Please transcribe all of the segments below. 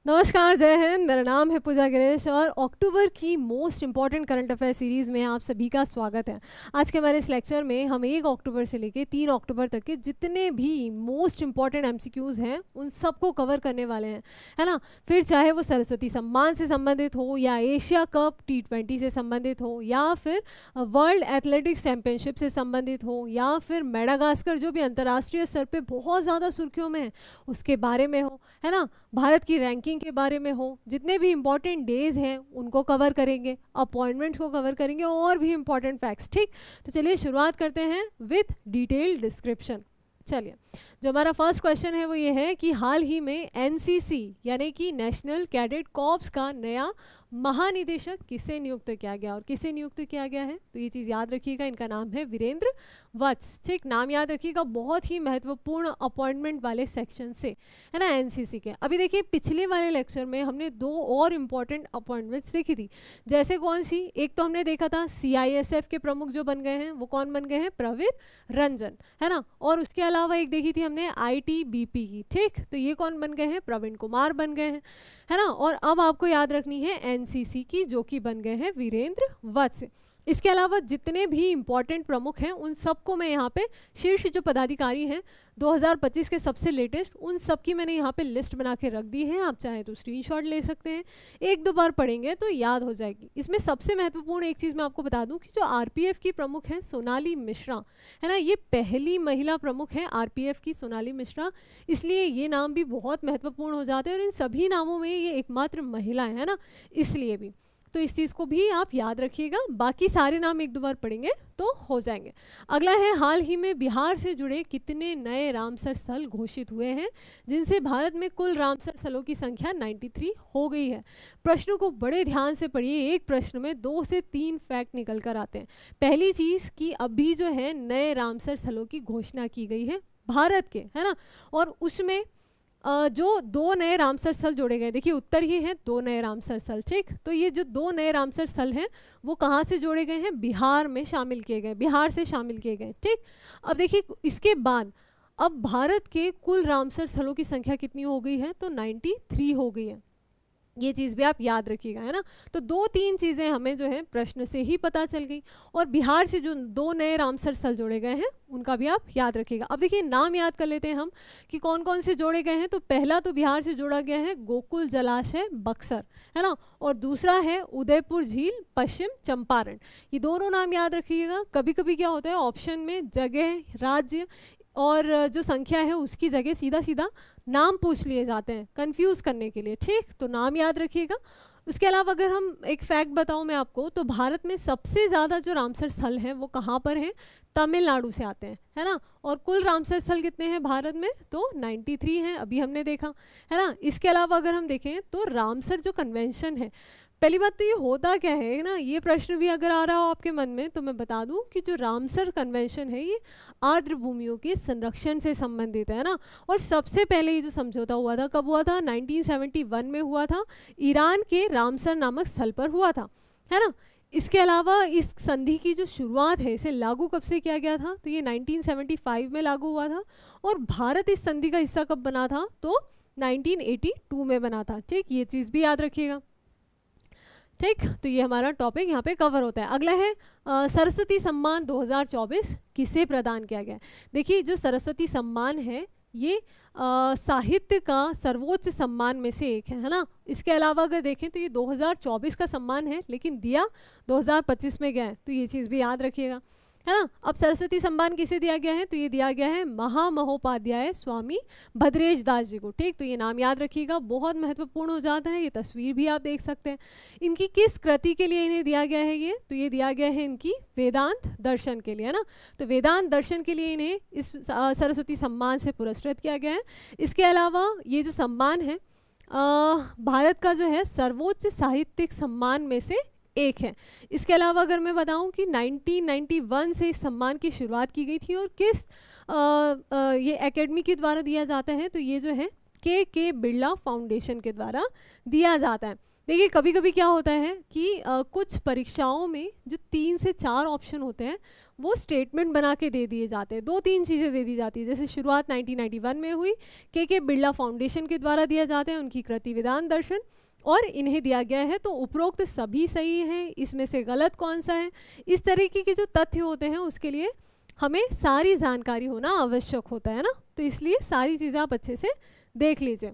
नमस्कार, जय हिंद। मेरा नाम है पूजा गिरीश और अक्टूबर की most important current affair series में आप सभी का स्वागत है। आज के हमारे इस लेक्चर में हम 1 अक्टूबर से लेके 3 अक्टूबर तक के जितने भी मोस्ट इंपॉर्टेंट एमसीक्यूज़ हैं उन सबको कवर करने वाले हैं, है ना। फिर चाहे वो सरस्वती सम्मान से संबंधित हो या एशिया कप T20 से संबंधित हो या फिर वर्ल्ड एथलेटिक्स चैम्पियनशिप से संबंधित हो या फिर मेडागास्कर जो भी अंतर्राष्ट्रीय स्तर पर बहुत ज़्यादा सुर्खियों में है उसके बारे में हो, है ना। भारत की रैंकिंग के बारे में हो, जितने भी इंपॉर्टेंट डेज हैं उनको कवर करेंगे, अपॉइंटमेंट्स को कवर करेंगे और भी इंपॉर्टेंट फैक्ट्स। ठीक, तो चलिए शुरुआत करते हैं विथ डिटेल्ड डिस्क्रिप्शन। चलिए, जो हमारा फर्स्ट क्वेश्चन है वो ये है कि हाल ही में एनसीसी यानी कि नेशनल कैडेट कॉर्प्स का नया महानिदेशक किसे नियुक्त किया गया और किसे नियुक्त किया गया है, तो ये चीज़ याद रखिएगा, इनका नाम है वीरेंद्र वत्स। ठीक, नाम याद रखिएगा, बहुत ही महत्वपूर्ण अपॉइंटमेंट वाले सेक्शन से, है ना, एनसीसी के। अभी देखिए, पिछले वाले लेक्चर में हमने 2 और इम्पॉर्टेंट अपॉइंटमेंट्स देखी थी। जैसे कौन सी, एक तो हमने देखा था सीआईएसएफ के प्रमुख जो बन गए हैं वो कौन बन गए हैं, प्रवीर रंजन, है ना। और उसके अलावा एक देखी थी हमने आईटीबीपी की। ठीक, तो ये कौन बन गए हैं, प्रवीण कुमार बन गए हैं, है ना। और अब आपको याद रखनी है एनसीसी की, जो कि बन गए हैं वीरेंद्र वत्स। इसके अलावा जितने भी इंपॉर्टेंट प्रमुख हैं उन सबको मैं यहाँ पे शीर्ष जो पदाधिकारी हैं 2025 के सबसे लेटेस्ट, उन सब की मैंने यहाँ पे लिस्ट बना के रख दी है। आप चाहे तो स्क्रीनशॉट ले सकते हैं, 1-2 बार पढ़ेंगे तो याद हो जाएगी। इसमें सबसे महत्वपूर्ण एक चीज़ मैं आपको बता दूं कि जो आरपीएफ की प्रमुख हैं सोनाली मिश्रा, है ना, ये पहली महिला प्रमुख है आरपीएफ की, सोनाली मिश्रा, इसलिए ये नाम भी बहुत महत्वपूर्ण हो जाते हैं और इन सभी नामों में ये एकमात्र महिला है ना, इसलिए भी, तो इस चीज़ को भी आप याद रखिएगा। बाकी सारे नाम 1-2 बार पढ़ेंगे तो हो जाएंगे। अगला है, हाल ही में बिहार से जुड़े कितने नए रामसर स्थल घोषित हुए हैं जिनसे भारत में कुल रामसर स्थलों की संख्या 93 हो गई है। प्रश्नों को बड़े ध्यान से पढ़िए, एक प्रश्न में 2 से 3 फैक्ट निकल कर आते हैं। पहली चीज़ कि अभी जो है नए रामसर स्थलों की घोषणा की गई है भारत के, है ना, और उसमें जो 2 नए रामसर स्थल जोड़े गए, देखिए उत्तर ही है 2 नए रामसर स्थल। ठीक, तो ये जो 2 नए रामसर स्थल हैं वो कहाँ से जोड़े गए हैं, बिहार में शामिल किए गए, बिहार से शामिल किए गए। ठीक, अब देखिए इसके बाद अब भारत के कुल रामसर स्थलों की संख्या कितनी हो गई है, तो 93 हो गई है। ये चीज़ भी आप याद रखिएगा, है ना। तो 2-3 चीज़ें हमें जो है प्रश्न से ही पता चल गई और बिहार से जो 2 नए रामसर स्थल जोड़े गए हैं उनका भी आप याद रखिएगा। अब देखिए नाम याद कर लेते हैं हम कि कौन कौन से जोड़े गए हैं। तो पहला तो बिहार से जोड़ा गया है गोकुल जलाशय बक्सर, है ना, और दूसरा है उदयपुर झील पश्चिम चंपारण। ये दोनों नाम याद रखिएगा। कभी कभी क्या होता है, ऑप्शन में जगह, राज्य और जो संख्या है उसकी जगह सीधा सीधा नाम पूछ लिए जाते हैं कंफ्यूज करने के लिए। ठीक, तो नाम याद रखिएगा। उसके अलावा अगर हम एक फैक्ट बताऊं मैं आपको, तो भारत में सबसे ज़्यादा जो रामसर स्थल हैं वो कहाँ पर हैं, तमिलनाडु से आते हैं, है ना। और कुल रामसर स्थल कितने हैं भारत में, तो 93 हैं, अभी हमने देखा, है ना। इसके अलावा अगर हम देखें तो रामसर जो कन्वेंशन है, पहली बात तो ये होता क्या है ना, ये प्रश्न भी अगर आ रहा हो आपके मन में तो मैं बता दूं कि जो रामसर कन्वेंशन है ये आर्द्र भूमियों के संरक्षण से संबंधित है ना। और सबसे पहले ये जो समझौता हुआ था कब हुआ था, 1971 में हुआ था, ईरान के रामसर नामक स्थल पर हुआ था, है ना। इसके अलावा इस संधि की जो शुरुआत है इसे लागू कब से किया गया था, तो ये 1975 में लागू हुआ था। और भारत इस संधि का हिस्सा कब बना था, तो 1982 में बना था। ठीक, ये चीज़ भी याद रखिएगा। ठीक, तो ये हमारा टॉपिक यहाँ पे कवर होता है। अगला है सरस्वती सम्मान 2024 किसे प्रदान किया गया है। देखिए जो सरस्वती सम्मान है ये साहित्य का सर्वोच्च सम्मान में से एक है ना। इसके अलावा अगर देखें तो ये 2024 का सम्मान है लेकिन दिया 2025 में गया है, तो ये चीज़ भी याद रखिएगा, है ना। अब सरस्वती सम्मान किसे दिया गया है, तो ये दिया गया है महामहोपाध्याय स्वामी भद्रेश दास जी को। ठीक, तो ये नाम याद रखिएगा, बहुत महत्वपूर्ण हो जाता है। ये तस्वीर भी आप देख सकते हैं। इनकी किस कृति के लिए इन्हें दिया गया है ये, तो ये दिया गया है इनकी वेदांत दर्शन के लिए, है ना। तो वेदांत दर्शन के लिए इन्हें इस सरस्वती सम्मान से पुरस्कृत किया गया है। इसके अलावा ये जो सम्मान है भारत का जो है सर्वोच्च साहित्यिक सम्मान में से एक है। इसके अलावा अगर मैं बताऊं कि 1991 से इस सम्मान की शुरुआत की गई थी और किस ये एकेडमी के द्वारा दिया जाता है, तो ये जो है के बिरला फाउंडेशन के द्वारा दिया जाता है। देखिए कभी कभी क्या होता है कि कुछ परीक्षाओं में जो 3 से 4 ऑप्शन होते हैं वो स्टेटमेंट बना के दे दिए जाते हैं, 2-3 चीज़ें दे दी जाती है। जैसे शुरुआत 1991 में हुई, के बिरला फाउंडेशन के द्वारा दिया जाता है, उनकी कृति विधान दर्शन, और इन्हें दिया गया है तो उपरोक्त सभी सही हैं, इसमें से गलत कौन सा है। इस तरीके के जो तथ्य होते हैं उसके लिए हमें सारी जानकारी होना आवश्यक होता है ना, तो इसलिए सारी चीज़ें आप अच्छे से देख लीजिए।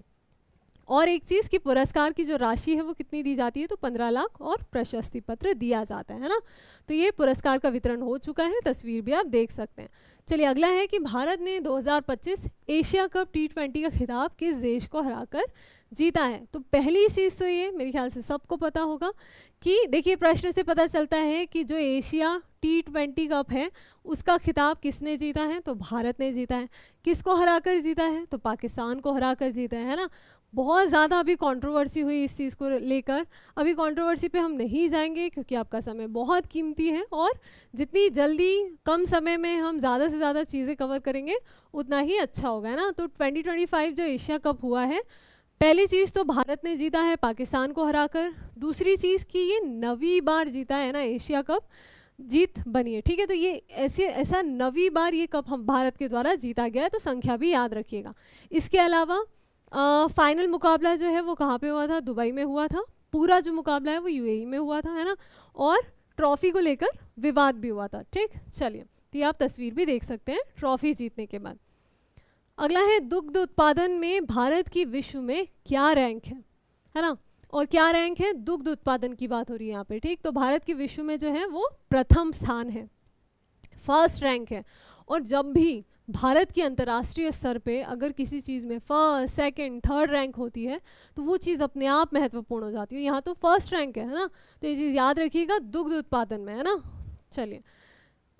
और एक चीज़ कि पुरस्कार की जो राशि है वो कितनी दी जाती है, तो 15 लाख और प्रशस्ति पत्र दिया जाता है ना। तो ये पुरस्कार का वितरण हो चुका है, तस्वीर भी आप देख सकते हैं। चलिए अगला है कि भारत ने 2025 एशिया कप T20 का खिताब किस देश को हराकर जीता है। तो पहली चीज़ तो ये मेरे ख्याल से सबको पता होगा कि देखिए प्रश्न से पता चलता है कि जो एशिया T20 कप है उसका खिताब किसने जीता है, तो भारत ने जीता है। किसको हराकर जीता है, तो पाकिस्तान को हराकर जीता है ना। बहुत ज़्यादा अभी कंट्रोवर्सी हुई इस चीज़ को लेकर, अभी कंट्रोवर्सी पे हम नहीं जाएंगे क्योंकि आपका समय बहुत कीमती है और जितनी जल्दी कम समय में हम ज़्यादा से ज़्यादा चीज़ें कवर करेंगे उतना ही अच्छा होगा, है ना। तो 2025 जो एशिया कप हुआ है, पहली चीज़ तो भारत ने जीता है पाकिस्तान को हराकर। दूसरी चीज़ कि ये 9वीं बार जीता है ना एशिया कप, जीत बनी है, ठीक है। तो ये ऐसा 9वीं बार ये कप हम भारत के द्वारा जीता गया है, तो संख्या भी याद रखिएगा। इसके अलावा फाइनल मुकाबला जो है वो कहाँ पे हुआ था, दुबई में हुआ था। पूरा जो मुकाबला है वो यूएई में हुआ था, है ना। और ट्रॉफी को लेकर विवाद भी हुआ था, ठीक। चलिए तो ये आप तस्वीर भी देख सकते हैं ट्रॉफी जीतने के बाद। अगला है दुग्ध उत्पादन में भारत की विश्व में क्या रैंक है ना। और क्या रैंक है, दुग्ध उत्पादन की बात हो रही है यहाँ पे, ठीक। तो भारत की विश्व में जो है वो प्रथम स्थान है, फर्स्ट रैंक है। और जब भी भारत की अंतर्राष्ट्रीय स्तर पे अगर किसी चीज़ में फर्स्ट, सेकंड, थर्ड रैंक होती है तो वो चीज़ अपने आप महत्वपूर्ण हो जाती है। यहाँ तो फर्स्ट रैंक है ना, तो ये चीज़ याद रखिएगा दुग्ध उत्पादन में, है ना। चलिए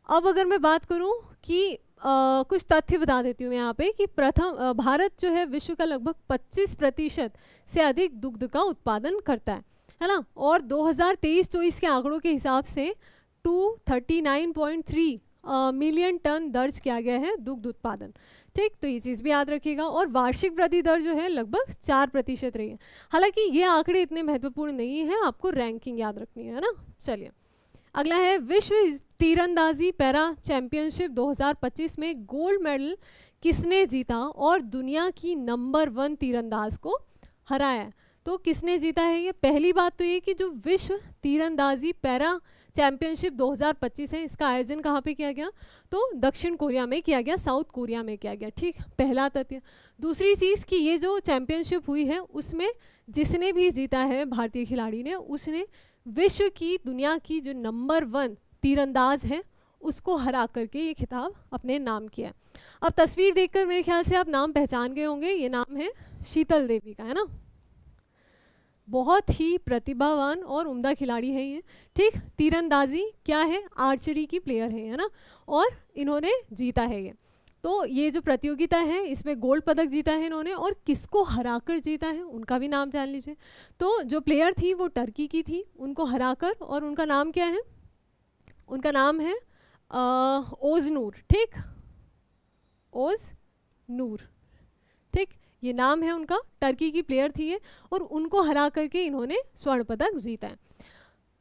अब अगर मैं बात करूँ कि कुछ तथ्य बता देती हूँ मैं यहाँ पे कि भारत जो है विश्व का लगभग 25% से अधिक दुग्ध का उत्पादन करता है ना। और 2023-24 के आंकड़ों के हिसाब से 239.3 मिलियन टन दर्ज किया गया है दुग्ध उत्पादन, ठीक। तो ये चीज़ भी याद रखिएगा। और वार्षिक वृद्धि दर जो है लगभग 4% रही है। हालांकि ये आंकड़े इतने महत्वपूर्ण नहीं है, आपको रैंकिंग याद रखनी है ना। चलिए अगला है विश्व तीरंदाजी पैरा चैंपियनशिप 2025 में गोल्ड मेडल किसने जीता और दुनिया की नंबर 1 तीरंदाज को हराया। तो किसने जीता है ये, पहली बात तो ये कि जो विश्व तीरंदाजी पैरा चैंपियनशिप 2025 है इसका आयोजन कहाँ पे किया गया, तो दक्षिण कोरिया में किया गया, साउथ कोरिया में किया गया, ठीक। पहला तथ्य। दूसरी चीज़ कि ये जो चैंपियनशिप हुई है उसमें जिसने भी जीता है भारतीय खिलाड़ी ने, उसने विश्व की दुनिया की जो नंबर 1 तीरंदाज है उसको हरा करके ये खिताब अपने नाम किया। अब तस्वीर देखकर मेरे ख्याल से आप नाम पहचान गए होंगे, ये नाम है शीतल देवी का, है ना। बहुत ही प्रतिभावान और उम्दा खिलाड़ी है ये, ठीक। तीरंदाजी क्या है, आर्चरी की प्लेयर है ना। और इन्होंने जीता है ये, तो ये जो प्रतियोगिता है इसमें गोल्ड पदक जीता है इन्होंने। और किसको हराकर जीता है उनका भी नाम जान लीजिए। तो जो प्लेयर थी वो टर्की की थी, उनको हराकर, और उनका नाम क्या है, उनका नाम है ओज़नूर, ठीक। ओज़नूर, ठीक, ये नाम है उनका। टर्की की प्लेयर थी ये और उनको हरा करके इन्होंने स्वर्ण पदक जीता है।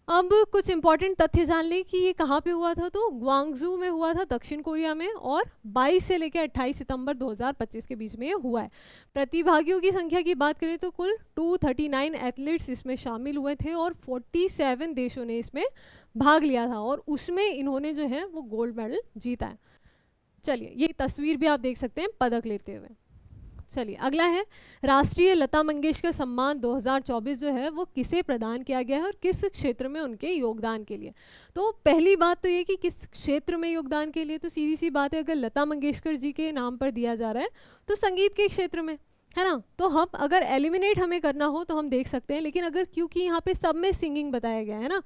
अब कुछ इंपॉर्टेंट तथ्य जान लें कि ये कहाँ पे हुआ था, तो ग्वांगजू में हुआ था दक्षिण कोरिया में, और 22 से लेकर 28 सितंबर 2025 के बीच में ये हुआ है। प्रतिभागियों की संख्या की बात करें तो कुल 239 एथलीट्स इसमें शामिल हुए थे और 47 देशों ने इसमें भाग लिया था और उसमें इन्होंने जो है वो गोल्ड मेडल जीता है। चलिए ये तस्वीर भी आप देख सकते हैं पदक लेते हुए। चलिए अगला है राष्ट्रीय लता मंगेशकर सम्मान 2024 जो है वो किसे प्रदान किया गया है और किस क्षेत्र में उनके योगदान के लिए। तो पहली बात तो ये कि किस क्षेत्र में योगदान के लिए, तो सीधी सी बात है अगर लता मंगेशकर जी के नाम पर दिया जा रहा है तो संगीत के क्षेत्र में, है ना। तो हम अगर एलिमिनेट हमें करना हो तो हम देख सकते हैं, लेकिन अगर क्योंकि यहाँ पे सब में सिंगिंग बताया गया है ना,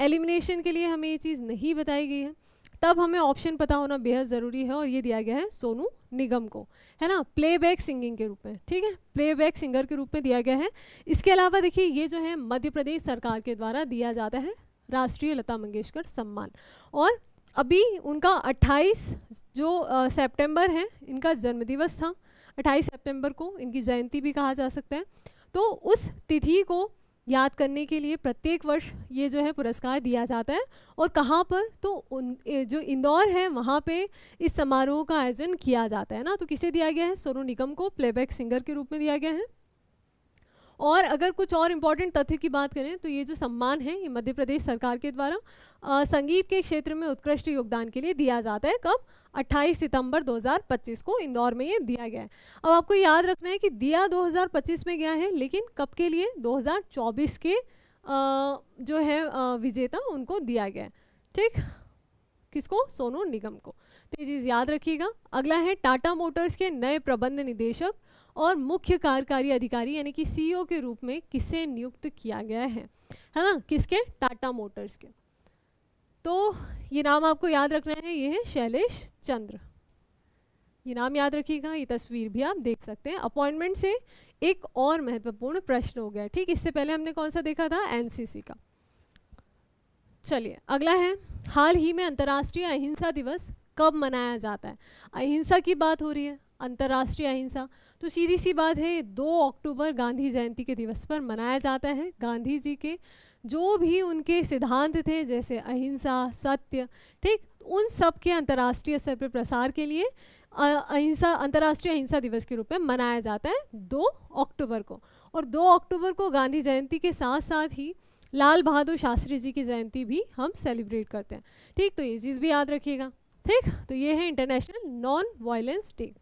एलिमिनेशन के लिए हमें ये चीज़ नहीं बताई गई है, तब हमें ऑप्शन पता होना बेहद ज़रूरी है। और ये दिया गया है सोनू निगम को, है ना, प्लेबैक सिंगिंग के रूप में, ठीक है, प्लेबैक सिंगर के रूप में दिया गया है। इसके अलावा देखिए ये जो है मध्य प्रदेश सरकार के द्वारा दिया जाता है राष्ट्रीय लता मंगेशकर सम्मान। और अभी उनका 28 जो सितंबर है इनका जन्मदिवस था, 28 सितंबर को इनकी जयंती भी कहा जा सकता है। तो उस तिथि को याद करने के लिए प्रत्येक वर्ष ये जो है पुरस्कार दिया जाता है। और कहाँ पर, तो जो इंदौर है वहाँ पे इस समारोह का आयोजन किया जाता है ना। तो किसे दिया गया है, सोनू निगम को प्लेबैक सिंगर के रूप में दिया गया है। और अगर कुछ और इम्पॉर्टेंट तथ्य की बात करें तो ये जो सम्मान है ये मध्य प्रदेश सरकार के द्वारा संगीत के क्षेत्र में उत्कृष्ट योगदान के लिए दिया जाता है। कब, 28 सितंबर 2025 को इंदौर में ये दिया गया है। अब आपको याद रखना है कि दिया 2025 में गया है, लेकिन कब के लिए, 2024 के जो है विजेता उनको दिया गया है। ठीक, किसको, सोनू निगम को। तो ये चीज़ याद रखिएगा। अगला है टाटा मोटर्स के नए प्रबंध निदेशक और मुख्य कार्यकारी अधिकारी यानी कि सीईओ के रूप में किसे नियुक्त किया गया है ना, किसके, टाटा मोटर्स के। तो ये नाम आपको याद रखना है, ये है शैलेश चंद्र, ये नाम याद रखिएगा। ये तस्वीर भी आप देख सकते हैं। अपॉइंटमेंट से एक और महत्वपूर्ण प्रश्न हो गया। ठीक, इससे पहले हमने कौन सा देखा था, एनसीसी का। चलिए अगला है, हाल ही में अंतर्राष्ट्रीय अहिंसा दिवस कब मनाया जाता है। अहिंसा की बात हो रही है, अंतर्राष्ट्रीय अहिंसा, तो सीधी सी बात है 2 अक्टूबर गांधी जयंती के दिवस पर मनाया जाता है। गांधी जी के जो भी उनके सिद्धांत थे, जैसे अहिंसा, सत्य, ठीक, उन सब के अंतर्राष्ट्रीय स्तर पर प्रसार के लिए अंतर्राष्ट्रीय अहिंसा दिवस के रूप में मनाया जाता है 2 अक्टूबर को। और 2 अक्टूबर को गांधी जयंती के साथ साथ ही लाल बहादुर शास्त्री जी की जयंती भी हम सेलिब्रेट करते हैं। ठीक, तो ये चीज़ भी याद रखिएगा। ठीक, तो ये है इंटरनेशनल नॉन वायलेंस डे।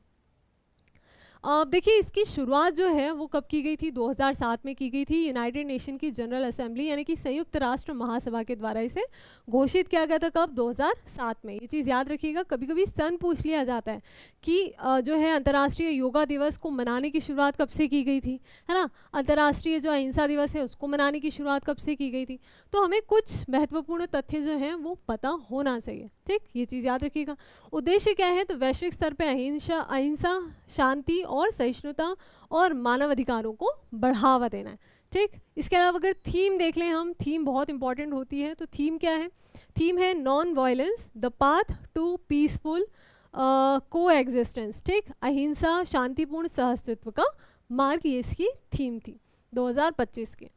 देखिए इसकी शुरुआत जो है वो कब की गई थी, 2007 में की गई थी। यूनाइटेड नेशन की जनरल असेंबली यानी कि संयुक्त राष्ट्र महासभा के द्वारा इसे घोषित किया गया था। कब, 2007 में। ये चीज़ याद रखिएगा। कभी कभी सन पूछ लिया जाता है कि जो है अंतर्राष्ट्रीय योगा दिवस को मनाने की शुरुआत कब से की गई थी, है ना। अंतर्राष्ट्रीय जो अहिंसा दिवस है उसको मनाने की शुरुआत कब से की गई थी। तो हमें कुछ महत्वपूर्ण तथ्य जो हैं वो पता होना चाहिए। ठीक, ये चीज़ याद रखिएगा। उद्देश्य क्या है, तो वैश्विक स्तर पर अहिंसा, शांति और सहिष्णुता और मानव अधिकारों को बढ़ावा देना है। ठीक, इसके अलावा अगर थीम देख लें हम, थीम बहुत इंपॉर्टेंट होती है। तो थीम क्या है, थीम है non violence, the path to peaceful coexistence. ठीक, अहिंसा, शांतिपूर्ण सहअस्तित्व का मार्ग, ये इसकी थीम थी 2025 की।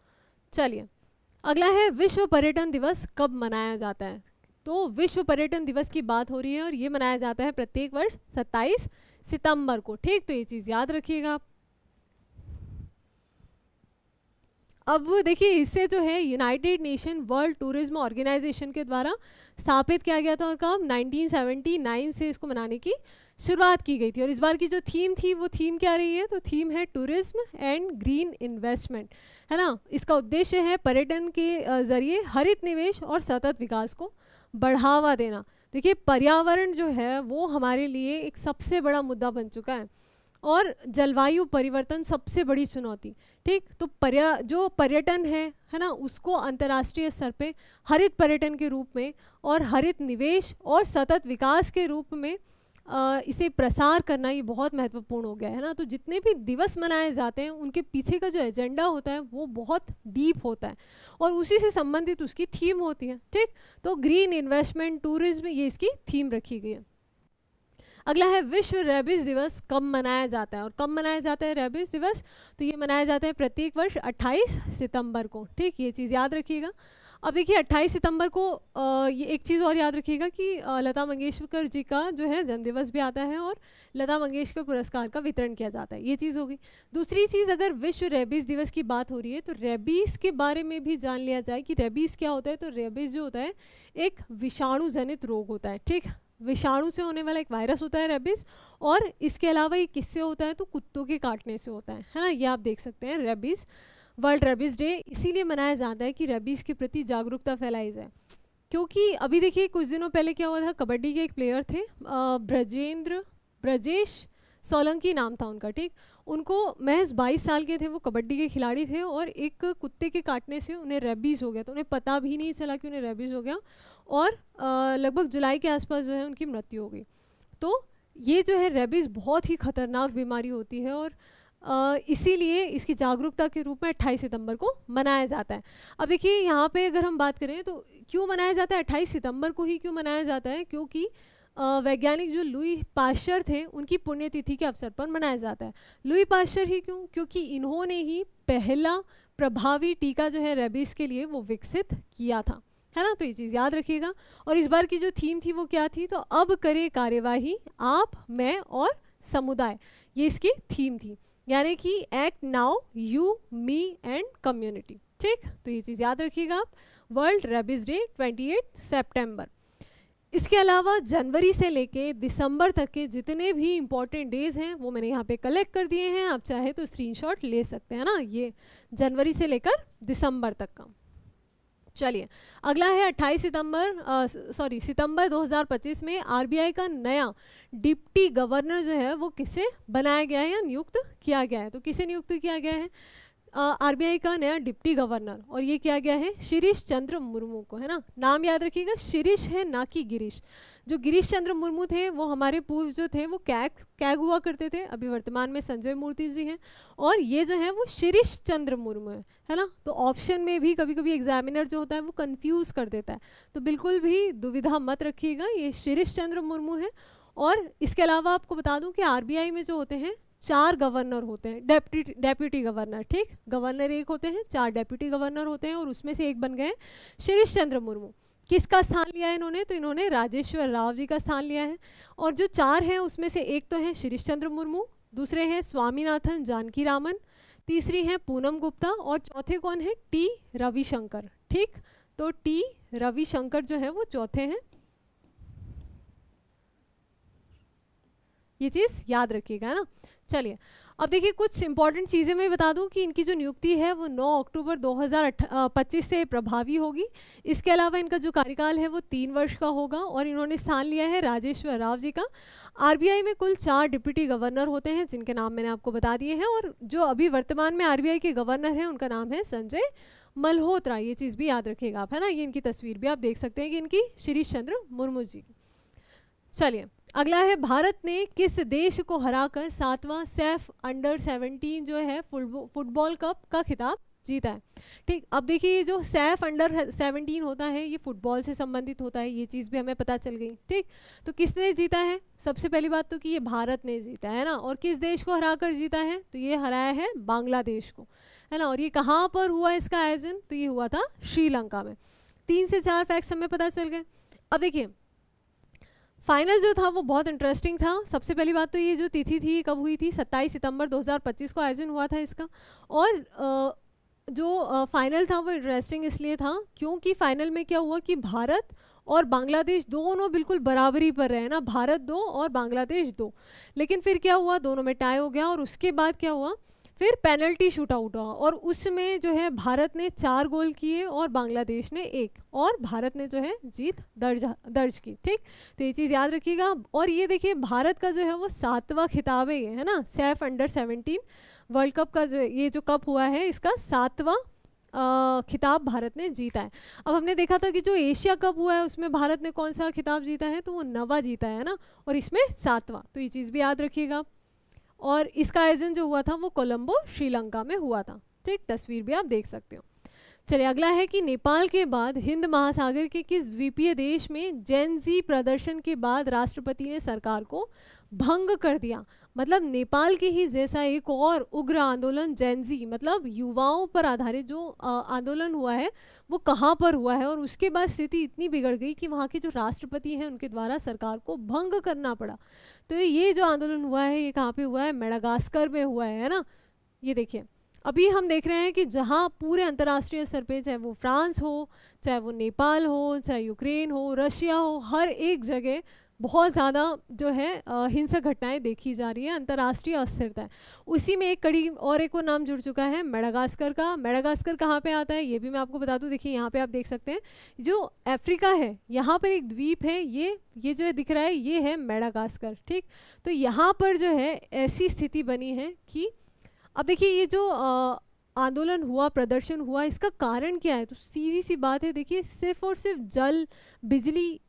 चलिए अगला है, विश्व पर्यटन दिवस कब मनाया जाता है। तो विश्व पर्यटन दिवस की बात हो रही है और ये मनाया जाता है प्रत्येक वर्ष 27 सितंबर को। ठीक, तो ये चीज़ याद रखिएगा। अब देखिए इससे जो है united nation world tourism organisation के द्वारा स्थापित किया गया था और कब, 1979 से इसको मनाने की शुरुआत की गई थी। और इस बार की जो थीम थी वो थीम क्या रही है, तो थीम है टूरिज्म एंड ग्रीन इन्वेस्टमेंट, है ना। इसका उद्देश्य है पर्यटन के जरिए हरित निवेश और सतत विकास को बढ़ावा देना। देखिए पर्यावरण जो है वो हमारे लिए एक सबसे बड़ा मुद्दा बन चुका है और जलवायु परिवर्तन सबसे बड़ी चुनौती। ठीक, तो जो पर्यटन है ना, उसको अंतर्राष्ट्रीय स्तर पे हरित पर्यटन के रूप में और हरित निवेश और सतत विकास के रूप में इसे प्रसार करना ये बहुत महत्वपूर्ण हो गया है ना। तो जितने भी दिवस मनाए जाते हैं उनके पीछे का जो एजेंडा होता है वो बहुत डीप होता है और उसी से संबंधित उसकी थीम होती है। ठीक, तो ग्रीन इन्वेस्टमेंट, टूरिज्म, ये इसकी थीम रखी गई है। अगला है, विश्व रेबीज दिवस कब मनाया जाता है और कब मनाया जाता है रेबीज दिवस, तो ये मनाया जाता है प्रत्येक वर्ष 28 सितंबर को। ठीक, ये चीज़ याद रखिएगा। अब देखिए 28 सितंबर को ये एक चीज़ और याद रखिएगा कि लता मंगेशकर जी का जो है जन्मदिवस भी आता है और लता मंगेशकर पुरस्कार का वितरण किया जाता है। ये चीज़ होगी। दूसरी चीज़, अगर विश्व रेबीज़ दिवस की बात हो रही है तो रेबीज़ के बारे में भी जान लिया जाए कि रेबीज़ क्या होता है। तो रेबीज़ जो होता है एक विषाणु जनित रोग होता है। ठीक, विषाणु से होने वाला एक वायरस होता है रेबीज़, और इसके अलावा ये किससे होता है, तो कुत्तों के काटने से होता है ना। ये आप देख सकते हैं रेबीज़। वर्ल्ड रेबीज़ डे इसीलिए मनाया जाता है कि रेबीज़ के प्रति जागरूकता फैलाई जाए, क्योंकि अभी देखिए कुछ दिनों पहले क्या हुआ था, कबड्डी के एक प्लेयर थे ब्रजेश सोलंकी नाम था उनका। ठीक, उनको महज 22 साल के थे, वो कबड्डी के खिलाड़ी थे और एक कुत्ते के काटने से उन्हें रेबीज़ हो गया। तो उन्हें पता भी नहीं चला कि उन्हें रेबीज़ हो गया और लगभग जुलाई के आसपास जो है उनकी मृत्यु हो गई। तो ये जो है रेबीज़ बहुत ही खतरनाक बीमारी होती है और इसीलिए इसकी जागरूकता के रूप में 28 सितंबर को मनाया जाता है। अब देखिए यहाँ पे अगर हम बात करें तो क्यों मनाया जाता है 28 सितंबर को ही क्यों मनाया जाता है, क्योंकि वैज्ञानिक जो लुई पाश्चर थे उनकी पुण्यतिथि के अवसर पर मनाया जाता है। लुई पाश्चर ही क्यों, क्योंकि इन्होंने ही पहला प्रभावी टीका जो है रेबीज के लिए वो विकसित किया था, है ना। तो ये चीज़ याद रखिएगा। और इस बार की जो थीम थी वो क्या थी, तो अब करे कार्यवाही आप, मैं और समुदाय, ये इसकी थीम थी, यानी कि act now, you, me and community. ठीक, तो ये चीज़ याद रखिएगा आप। वर्ल्ड रेबीज डे 28 सितंबर। इसके अलावा जनवरी से लेके दिसंबर तक के जितने भी इंपॉर्टेंट डेज हैं वो मैंने यहाँ पे कलेक्ट कर दिए हैं, आप चाहे तो स्क्रीनशॉट ले सकते हैं ना, ये जनवरी से लेकर दिसंबर तक का। चलिए अगला है 28 सितंबर 2025 में आरबीआई का नया डिप्टी गवर्नर जो है वो किसे बनाया गया है या नियुक्त किया गया है। तो किसे नियुक्त किया गया है आरबीआई का नया डिप्टी गवर्नर, और ये किया गया है शिरीष चंद्र मुर्मू को, है ना। नाम याद रखिएगा, शिरीष है ना कि गिरीश। जो गिरीश चंद्र मुर्मू थे वो हमारे पूर्व जो थे वो कैग हुआ करते थे, अभी वर्तमान में संजय मूर्ति जी हैं, और ये जो है वो शिरीष चंद्र मुर्मू है ना। तो ऑप्शन में भी कभी कभी एग्जामिनर जो होता है वो कंफ्यूज कर देता है, तो बिल्कुल भी दुविधा मत रखिएगा, ये शिरीष चंद्र मुर्मू है। और इसके अलावा आपको बता दूं कि आरबीआई में जो होते हैं 4 गवर्नर होते हैं, डेप्यूटी गवर्नर। ठीक, गवर्नर एक होते हैं, 4 डेप्यूटी गवर्नर होते हैं, और उसमें से एक बन गए शिरीष चंद्र मुर्मू। किसका स्थान लिया है इन्होंने, तो इन्होंने राजेश्वर राव जी का स्थान लिया है। और जो 4 हैं उसमें से एक तो है शिरीष चंद्र मुर्मू, दूसरे हैं स्वामीनाथन जानकी रामन, तीसरी है पूनम गुप्ता, और चौथे कौन है, टी रविशंकर। ठीक, तो टी रविशंकर जो है वो चौथे हैं, ये चीज़ याद रखिएगा, है ना। चलिए अब देखिए कुछ इंपॉर्टेंट चीज़ें मैं बता दूं कि इनकी जो नियुक्ति है वो 9 अक्टूबर 2025 से प्रभावी होगी। इसके अलावा इनका जो कार्यकाल है वो 3 वर्ष का होगा, और इन्होंने स्थान लिया है राजेश्वर राव जी का। आरबीआई में कुल 4 डिप्टी गवर्नर होते हैं जिनके नाम मैंने आपको बता दिए हैं, और जो अभी वर्तमान में आरबीआई के गवर्नर हैं उनका नाम है संजय मल्होत्रा, ये चीज़ भी याद रखिएगा आप, है ना। ये इनकी तस्वीर भी आप देख सकते हैं कि इनकी शिरीष चंद्र मुर्मू जी की। चलिए अगला है, भारत ने किस देश को हराकर 7वां सैफ अंडर 17 जो है फुटबॉल कप का खिताब जीता है। ठीक, अब देखिए ये जो सैफ अंडर 17 होता है ये फुटबॉल से संबंधित होता है, ये चीज़ भी हमें पता चल गई। ठीक, तो किसने जीता है, सबसे पहली बात तो कि ये भारत ने जीता है ना, और किस देश को हराकर जीता है, तो ये हराया है बांग्लादेश को, है ना। और ये कहाँ पर हुआ इसका आयोजन, तो ये हुआ था श्रीलंका में। 3 से 4 फैक्ट्स हमें पता चल गए। अब देखिए फाइनल जो था वो बहुत इंटरेस्टिंग था। सबसे पहली बात तो ये जो तिथि थी कब हुई थी, 27 सितंबर 2025 को आयोजन हुआ था इसका। और जो फाइनल था वो इंटरेस्टिंग इसलिए था क्योंकि फाइनल में क्या हुआ कि भारत और बांग्लादेश दोनों बिल्कुल बराबरी पर रहे ना, भारत 2 और बांग्लादेश 2। लेकिन फिर क्या हुआ, दोनों में टाई हो गया, और उसके बाद क्या हुआ, फिर पेनल्टी शूट आउट हुआ, और उसमें जो है भारत ने 4 गोल किए और बांग्लादेश ने 1, और भारत ने जो है जीत दर्ज की। ठीक, तो ये चीज़ याद रखिएगा। और ये देखिए भारत का जो है वो 7वां खिताब है, ये है ना, सैफ अंडर 17 वर्ल्ड कप का जो ये जो कप हुआ है इसका 7वां खिताब भारत ने जीता है। अब हमने देखा था कि जो एशिया कप हुआ है उसमें भारत ने कौन सा खिताब जीता है, तो वो 9वां जीता है ना, और इसमें 7वां, तो ये चीज़ भी याद रखिएगा। और इसका आयोजन जो हुआ था वो कोलंबो श्रीलंका में हुआ था। ठीक, तस्वीर भी आप देख सकते हो। चलिए अगला है कि नेपाल के बाद हिंद महासागर के किस द्वीपीय देश में जेन जी प्रदर्शन के बाद राष्ट्रपति ने सरकार को भंग कर दिया। मतलब नेपाल के ही जैसा एक और उग्र आंदोलन जेन जी मतलब युवाओं पर आधारित जो आंदोलन हुआ है वो कहाँ पर हुआ है, और उसके बाद स्थिति इतनी बिगड़ गई कि वहाँ के जो राष्ट्रपति हैं उनके द्वारा सरकार को भंग करना पड़ा। तो ये जो आंदोलन हुआ है ये कहाँ पे हुआ है, मेडागास्कर में हुआ है ना। ये देखिए अभी हम देख रहे हैं कि जहाँ पूरे अंतर्राष्ट्रीय स्तर पे, चाहे वो फ्रांस हो, चाहे वो नेपाल हो, चाहे यूक्रेन हो, रशिया हो, हर एक जगह बहुत ज़्यादा जो है हिंसक घटनाएं देखी जा रही है, अंतर्राष्ट्रीय अस्थिरता है। उसी में एक कड़ी और एक और नाम जुड़ चुका है मेडागास्कर का। मेडागास्कर कहाँ पे आता है ये भी मैं आपको बता दूं। देखिए यहाँ पे आप देख सकते हैं जो अफ्रीका है यहाँ पर एक द्वीप है, ये जो है दिख रहा है ये है मेडागास्कर। ठीक, तो यहाँ पर जो है ऐसी स्थिति बनी है कि अब देखिए ये जो आंदोलन हुआ, प्रदर्शन हुआ, इसका कारण क्या है, तो सीधी सी बात है, देखिए सिर्फ और सिर्फ जल, बिजली,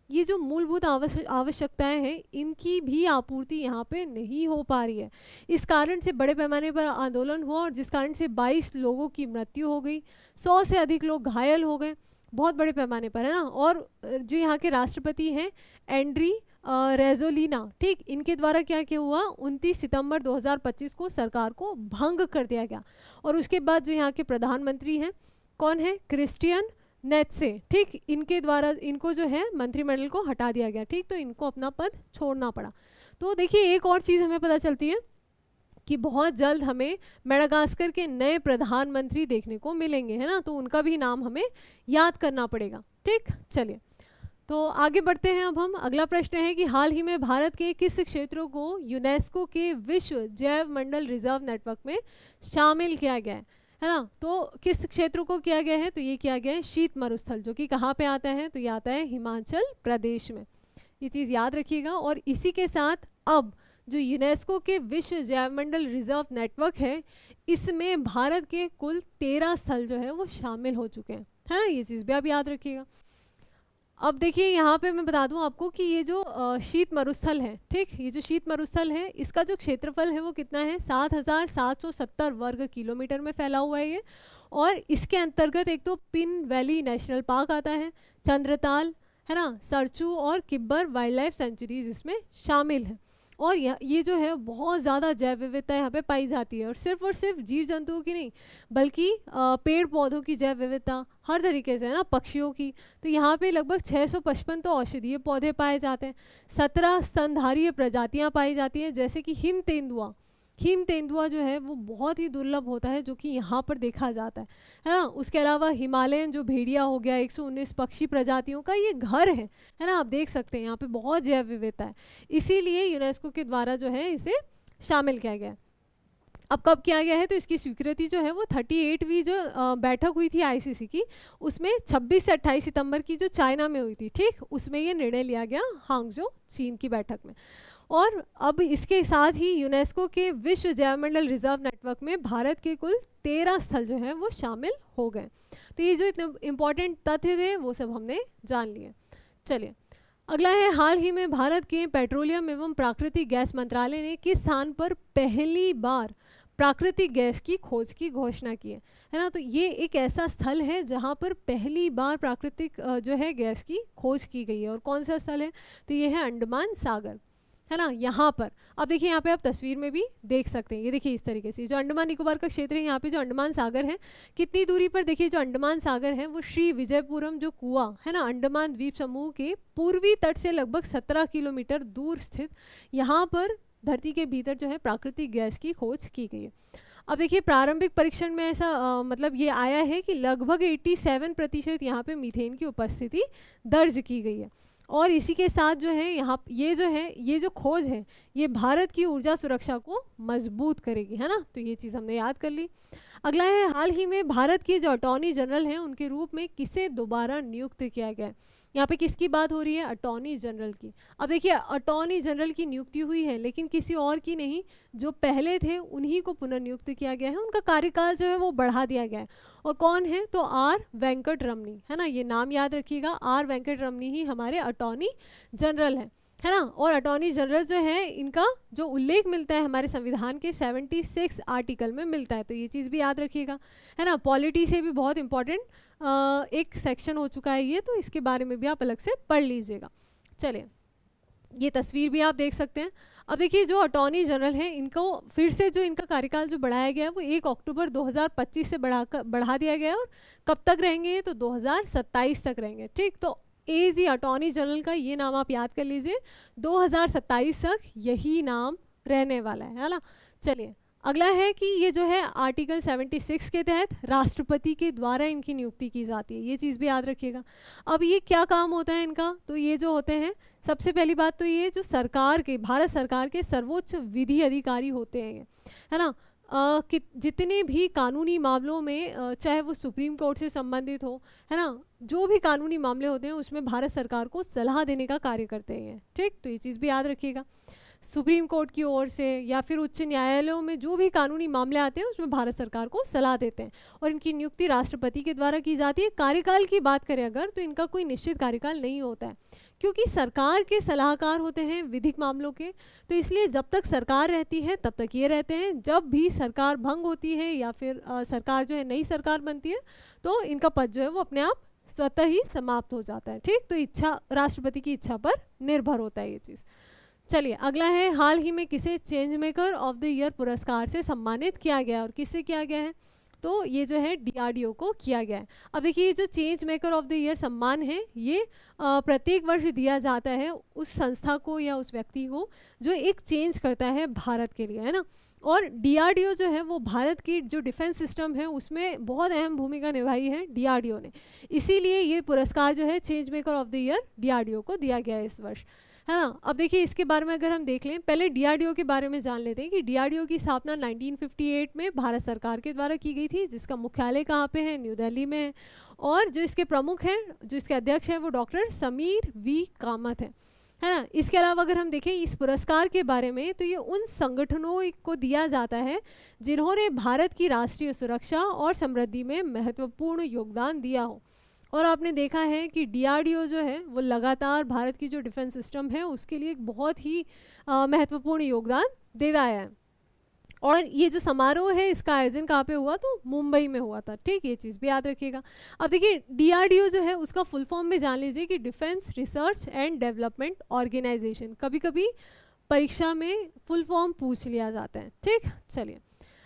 ये जो मूलभूत आवश्यकताएं हैं इनकी भी आपूर्ति यहाँ पे नहीं हो पा रही है। इस कारण से बड़े पैमाने पर आंदोलन हुआ और जिस कारण से 22 लोगों की मृत्यु हो गई, 100 से अधिक लोग घायल हो गए, बहुत बड़े पैमाने पर, है ना। और जो यहाँ के राष्ट्रपति हैं एंड्री रेजोलिना, ठीक, इनके द्वारा क्या क्या हुआ, 29 सितंबर 2025 को सरकार को भंग कर दिया गया। और उसके बाद जो यहाँ के प्रधानमंत्री हैं कौन है, क्रिस्टियन नेत्से, ठीक, इनके द्वारा इनको जो है मंत्रिमंडल को हटा दिया गया, ठीक, तो इनको अपना पद छोड़ना पड़ा। तो देखिए एक और चीज़ हमें पता चलती है कि बहुत जल्द हमें मेडागास्कर के नए प्रधानमंत्री देखने को मिलेंगे, है ना, तो उनका भी नाम हमें याद करना पड़ेगा। ठीक, चलिए तो आगे बढ़ते हैं। अब हम अगला प्रश्न है कि हाल ही में भारत के किस क्षेत्रों को यूनेस्को के विश्व जैव मंडल रिजर्व नेटवर्क में शामिल किया गया है ना, तो किस क्षेत्रों को किया गया है, तो ये किया गया है शीत मरुस्थल, जो कि कहाँ पे आता है, तो ये आता है हिमाचल प्रदेश में। ये चीज़ याद रखिएगा। और इसी के साथ अब जो यूनेस्को के विश्व जैवमंडल रिजर्व नेटवर्क है, इसमें भारत के कुल 13 स्थल जो है वो शामिल हो चुके हैं, है ना, ये चीज़ भी आप याद रखिएगा। अब देखिए यहाँ पे मैं बता दूँ आपको कि ये जो शीत मरुस्थल है, ठीक, ये जो शीत मरुस्थल है इसका जो क्षेत्रफल है वो कितना है, 7,770 वर्ग किलोमीटर में फैला हुआ है ये। और इसके अंतर्गत एक तो पिन वैली नेशनल पार्क आता है, चंद्रताल, है ना, सरचू और किब्बर वाइल्ड लाइफ सेंचुरीज इसमें शामिल है। और ये जो है बहुत ज़्यादा जैव विविधता यहाँ पे पाई जाती है, और सिर्फ जीव जंतुओं की नहीं बल्कि पेड़ पौधों की जैव विविधता हर तरीके से, है ना, पक्षियों की। तो यहाँ पे लगभग 655 तो औषधीय पौधे पाए जाते हैं, 17 स्तनधारीय प्रजातियाँ पाई जाती हैं, जैसे कि हिम तेंदुआ जो है वो बहुत ही दुर्लभ होता है, जो कि यहाँ पर देखा जाता है ना। उसके अलावा हिमालयन जो भेड़िया हो गया, 119 पक्षी प्रजातियों का ये घर है ना, आप देख सकते हैं यहाँ पे बहुत जैव विविधता है, इसीलिए यूनेस्को के द्वारा जो है इसे शामिल किया गया। अब कब किया गया है, तो इसकी स्वीकृति जो है वो 38वीं जो बैठक हुई थी आईसीसी की, उसमें 26 से 28 सितंबर की जो चाइना में हुई थी, ठीक, उसमें ये निर्णय लिया गया हांगझो चीन की बैठक में। और अब इसके साथ ही यूनेस्को के विश्व जैवमंडल रिजर्व नेटवर्क में भारत के कुल 13 स्थल जो हैं वो शामिल हो गए। तो ये जो इतने इम्पॉर्टेंट तथ्य थे वो सब हमने जान लिए। चलिए अगला है, हाल ही में भारत के पेट्रोलियम एवं प्राकृतिक गैस मंत्रालय ने किस स्थान पर पहली बार प्राकृतिक गैस की खोज की घोषणा की है ना। तो ये एक ऐसा स्थल है जहाँ पर पहली बार प्राकृतिक जो है गैस की खोज की गई है। और कौन सा स्थल है, तो ये है अंडमान सागर, है ना, यहाँ पर। अब देखिए यहाँ पे आप तस्वीर में भी देख सकते हैं, ये देखिए इस तरीके से जो अंडमान निकोबार का क्षेत्र है, यहाँ पे जो अंडमान सागर है, कितनी दूरी पर देखिए जो अंडमान सागर है वो श्री विजयपुरम जो कुआं है ना, अंडमान द्वीप समूह के पूर्वी तट से लगभग 17 किलोमीटर दूर स्थित यहाँ पर धरती के भीतर जो है प्राकृतिक गैस की खोज की गई है। अब देखिए प्रारंभिक परीक्षण में ऐसा मतलब ये आया है कि लगभग 87% यहाँ पे मीथेन की उपस्थिति दर्ज की गई है। और इसी के साथ जो है यहाँ ये जो खोज है ये भारत की ऊर्जा सुरक्षा को मजबूत करेगी, है ना, तो ये चीज़ हमने याद कर ली। अगला है, हाल ही में भारत के जो अटॉर्नी जनरल हैं उनके रूप में किसे दोबारा नियुक्त किया गया है। यहाँ पे किसकी बात हो रही है, अटॉर्नी जनरल की। अब देखिए अटॉर्नी जनरल की नियुक्ति हुई है लेकिन किसी और की नहीं, जो पहले थे उन्हीं को पुनर्नियुक्त किया गया है, उनका कार्यकाल जो है वो बढ़ा दिया गया है। और कौन है, तो आर वेंकट रमनी, है ना, ये नाम याद रखिएगा, आर वेंकट रमनी ही हमारे अटॉर्नी जनरल है ना। और अटॉर्नी जनरल जो है इनका जो उल्लेख मिलता है हमारे संविधान के 76 आर्टिकल में मिलता है, तो ये चीज़ भी याद रखिएगा, है ना। पॉलिटी से भी बहुत इंपॉर्टेंट एक सेक्शन हो चुका है ये, तो इसके बारे में भी आप अलग से पढ़ लीजिएगा। चलिए ये तस्वीर भी आप देख सकते हैं। अब देखिए जो अटॉर्नी जनरल हैं इनको फिर से जो इनका कार्यकाल जो बढ़ाया गया है वो 1 अक्टूबर 2025 से बढ़ा दिया गया है। और कब तक रहेंगे, तो 2027 तक रहेंगे, ठीक। तो एजी अटॉर्नी जनरल का ये नाम आप याद कर लीजिए, 2027 तक यही नाम रहने वाला है ना। चलिए अगला है कि ये जो है आर्टिकल 76 के तहत राष्ट्रपति के द्वारा इनकी नियुक्ति की जाती है, ये चीज़ भी याद रखिएगा। अब ये क्या काम होता है इनका, तो ये जो होते हैं, सबसे पहली बात तो ये जो भारत सरकार के सर्वोच्च विधि अधिकारी होते हैं, है ना। कि जितने भी कानूनी मामलों में चाहे वो सुप्रीम कोर्ट से संबंधित हो, है ना, जो भी कानूनी मामले होते हैं उसमें भारत सरकार को सलाह देने का कार्य करते हैं, ठीक। तो ये चीज़ भी याद रखिएगा, सुप्रीम कोर्ट की ओर से या फिर उच्च न्यायालयों में जो भी कानूनी मामले आते हैं उसमें भारत सरकार को सलाह देते हैं। और इनकी नियुक्ति राष्ट्रपति के द्वारा की जाती है। कार्यकाल की बात करें अगर, तो इनका कोई निश्चित कार्यकाल नहीं होता है, क्योंकि सरकार के सलाहकार होते हैं विधिक मामलों के, तो इसलिए जब तक सरकार रहती है तब तक ये रहते हैं। जब भी सरकार भंग होती है या फिर सरकार जो है नई सरकार बनती है, तो इनका पद जो है वो अपने आप स्वतः ही समाप्त हो जाता है। ठीक, तो इच्छा, राष्ट्रपति की इच्छा पर निर्भर होता है ये चीज़। चलिए अगला है, हाल ही में किसे change maker of the year पुरस्कार से सम्मानित किया गया और किससे किया गया है? तो ये जो है DRDO को किया गया है। अब देखिए ये जो change maker of the year सम्मान है ये प्रत्येक वर्ष दिया जाता है उस संस्था को या उस व्यक्ति को जो एक चेंज करता है भारत के लिए, है ना। और DRDO जो है वो भारत की जो डिफेंस सिस्टम है उसमें बहुत अहम भूमिका निभाई है DRDO ने, इसीलिए ये पुरस्कार जो है change maker of the year DRDO को दिया गया है इस वर्ष, है ना। अब देखिए इसके बारे में अगर हम देख लें, पहले DRDO के बारे में जान लेते हैं कि DRDO की स्थापना 1958 में भारत सरकार के द्वारा की गई थी, जिसका मुख्यालय कहाँ पे है? न्यू दिल्ली में है। और जो इसके प्रमुख हैं, जो इसके अध्यक्ष हैं वो डॉक्टर समीर V कामत है ना। इसके अलावा अगर हम देखें इस पुरस्कार के बारे में, तो ये उन संगठनों को दिया जाता है जिन्होंने भारत की राष्ट्रीय सुरक्षा और समृद्धि में महत्वपूर्ण योगदान दिया हो। और आपने देखा है कि DRDO जो है वो लगातार भारत की जो डिफेंस सिस्टम है उसके लिए एक बहुत ही महत्वपूर्ण योगदान दे रहा है। और ये जो समारोह है इसका आयोजन कहाँ पे हुआ? तो मुंबई में हुआ था। ठीक, ये चीज़ भी याद रखिएगा। अब देखिए DRDO जो है उसका फुल फॉर्म में जान लीजिए कि defence research and development organisation. कभी कभी परीक्षा में फुल फॉर्म पूछ लिया जाता है। ठीक, चलिए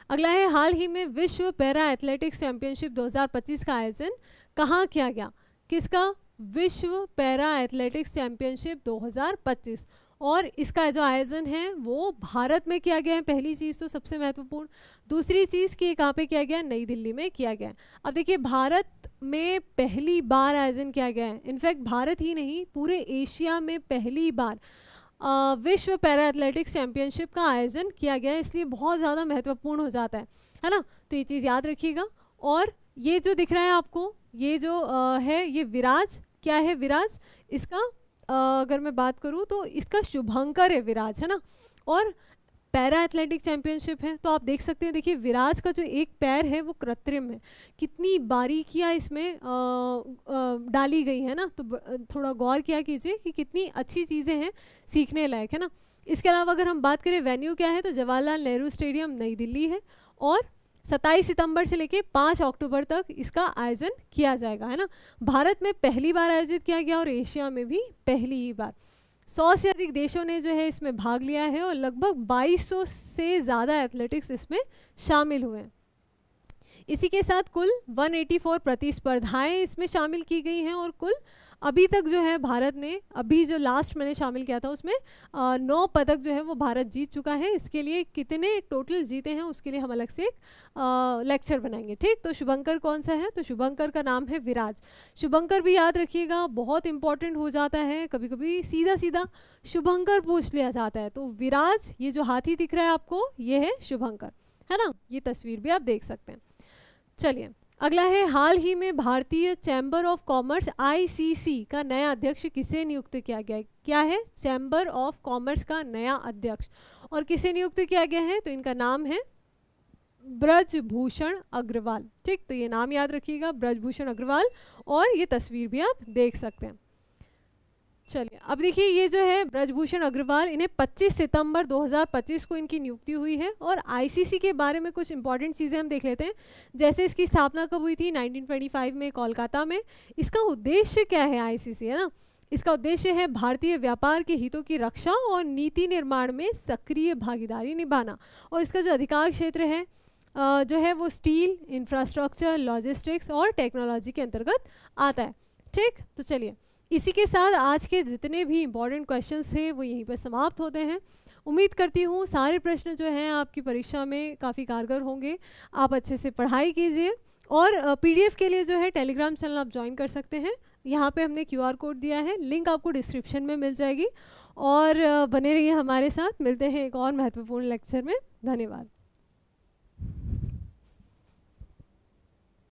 अगला है, हाल ही में विश्व पैरा एथलेटिक्स चैंपियनशिप 2025 का आयोजन कहाँ किया गया? किसका? विश्व पैरा एथलेटिक्स चैंपियनशिप 2025। और इसका जो आयोजन है वो भारत में किया गया है, पहली चीज़ तो सबसे महत्वपूर्ण। दूसरी चीज़ कि कहाँ पे किया गया? नई दिल्ली में किया गया है। अब देखिए भारत में पहली बार आयोजन किया गया है, इनफैक्ट भारत ही नहीं पूरे एशिया में पहली बार विश्व पैरा एथलेटिक्स चैंपियनशिप का आयोजन किया गया है, इसलिए बहुत ज़्यादा महत्वपूर्ण हो जाता है ना। तो ये चीज़ याद रखिएगा। और ये जो दिख रहा है आपको, ये जो है ये विराज, क्या है विराज? इसका अगर मैं बात करूँ तो इसका शुभंकर है विराज, है ना। और पैरा एथलेटिक चैंपियनशिप है तो आप देख सकते हैं, देखिए विराज का जो एक पैर है वो कृत्रिम है, कितनी बारीकियाँ इसमें डाली गई है ना। तो थोड़ा गौर किया कीजिए कि कितनी अच्छी चीज़ें हैं, सीखने लायक, है ना। इसके अलावा अगर हम बात करें वेन्यू क्या है, तो जवाहरलाल नेहरू स्टेडियम नई दिल्ली है। और 27 सितंबर से लेके 5 अक्टूबर तक इसका आयोजन किया जाएगा, है ना। भारत में पहली बार आयोजित किया गया और एशिया में भी पहली ही बार। 100 से अधिक देशों ने जो है इसमें भाग लिया है और लगभग 2200 से ज़्यादा एथलेटिक्स इसमें शामिल हुए हैं। इसी के साथ कुल 184 प्रतिस्पर्धाएं इसमें शामिल की गई हैं और कुल अभी तक जो है भारत ने, अभी जो लास्ट मैंने शामिल किया था उसमें 9 पदक जो है वो भारत जीत चुका है। इसके लिए कितने टोटल जीते हैं उसके लिए हम अलग से एक लेक्चर बनाएंगे। ठीक, तो शुभंकर कौन सा है? तो शुभंकर का नाम है विराज। शुभंकर भी याद रखिएगा, बहुत इंपॉर्टेंट हो जाता है, कभी कभी सीधा सीधा शुभंकर पूछ लिया जाता है। तो विराज, ये जो हाथी दिख रहा है आपको, ये है शुभंकर, है ना। ये तस्वीर भी आप देख सकते हैं। चलिए अगला है, हाल ही में भारतीय चैम्बर ऑफ कॉमर्स ICC का नया अध्यक्ष किसे नियुक्त किया गया है? क्या है? चैम्बर ऑफ कॉमर्स का नया अध्यक्ष। और किसे नियुक्त किया गया है? तो इनका नाम है ब्रजभूषण अग्रवाल। ठीक, तो ये नाम याद रखिएगा, ब्रजभूषण अग्रवाल। और ये तस्वीर भी आप देख सकते हैं। चलिए अब देखिए ये जो है ब्रजभूषण अग्रवाल, इन्हें 25 सितंबर 2025 को इनकी नियुक्ति हुई है। और ICC के बारे में कुछ इंपॉर्टेंट चीज़ें हम देख लेते हैं। जैसे इसकी स्थापना कब हुई थी? 1925 में कोलकाता में। इसका उद्देश्य क्या है ICC, है ना? इसका उद्देश्य है भारतीय व्यापार के हितों की रक्षा और नीति निर्माण में सक्रिय भागीदारी निभाना। और इसका जो अधिकार क्षेत्र है जो है वो स्टील, इंफ्रास्ट्रक्चर, लॉजिस्टिक्स और टेक्नोलॉजी के अंतर्गत आता है। ठीक, तो चलिए इसी के साथ आज के जितने भी इम्पॉर्टेंट क्वेश्चंस थे वो यहीं पर समाप्त होते हैं। उम्मीद करती हूँ सारे प्रश्न जो हैं आपकी परीक्षा में काफ़ी कारगर होंगे। आप अच्छे से पढ़ाई कीजिए और PDF के लिए जो है टेलीग्राम चैनल आप ज्वाइन कर सकते हैं। यहाँ पे हमने QR कोड दिया है, लिंक आपको डिस्क्रिप्शन में मिल जाएगी। और बने रहिए हमारे साथ, मिलते हैं एक और महत्वपूर्ण लेक्चर में। धन्यवाद।